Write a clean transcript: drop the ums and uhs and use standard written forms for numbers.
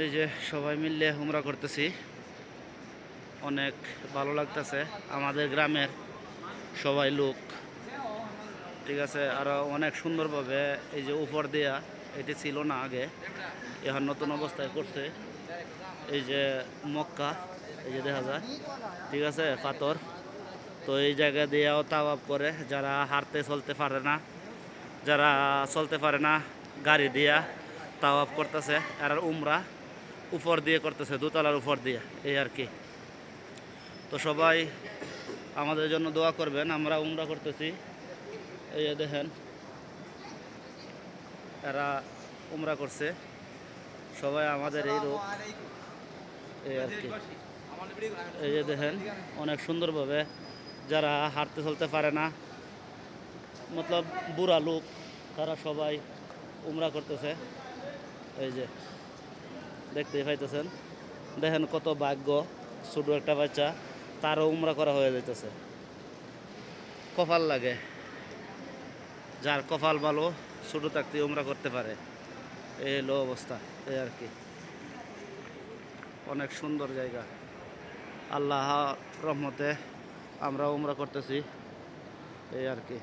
এই যে সবাই মিলে উমরা করতেছি, অনেক ভালো লাগতেছে। আমাদের গ্রামের সবাই লোক, ঠিক আছে। আরো অনেক সুন্দরভাবে এই যে উপর দিয়া, এটি ছিল না আগে, এখন নতুন অবস্থায় করছে। এই যে মক্কা, এই যে দেখা যায়, ঠিক আছে, পাথর। তো এই জায়গা দিয়েও তাওয়াব করে যারা হাঁটতে চলতে পারে না, যারা চলতে পারে না, গাড়ি দিয়া তাওয়াব করতেছে। আর উমরা উপর দিয়ে করতেছে, দোতলার উপর দিয়ে, এই আর কি। তো সবাই আমাদের জন্য দোয়া করবেন, আমরা উমরা করতেছি। এই যে দেখেন, এরা উমরা করছে, সবাই আমাদের এই লোক, এই আর কি। এই যে দেখেন, অনেক সুন্দরভাবে যারা হাঁটতে চলতে পারে না, মতলব বুড়া লোক, তারা সবাই উমরা করতেছে। এই যে দেখতেই পাইতেছেন, দেখেন কত ভাগ্য, ছোট একটা বাচ্চা, তারও উমরা করা হয়ে যাইতেছে। কপাল লাগে, যার কপাল ভালো ছোট থাকতে উমরা করতে পারে। এই হলো অবস্থা, এই আর কি। অনেক সুন্দর জায়গা, আল্লাহ রহমতে আমরা উমরা করতেছি, এই আর কি।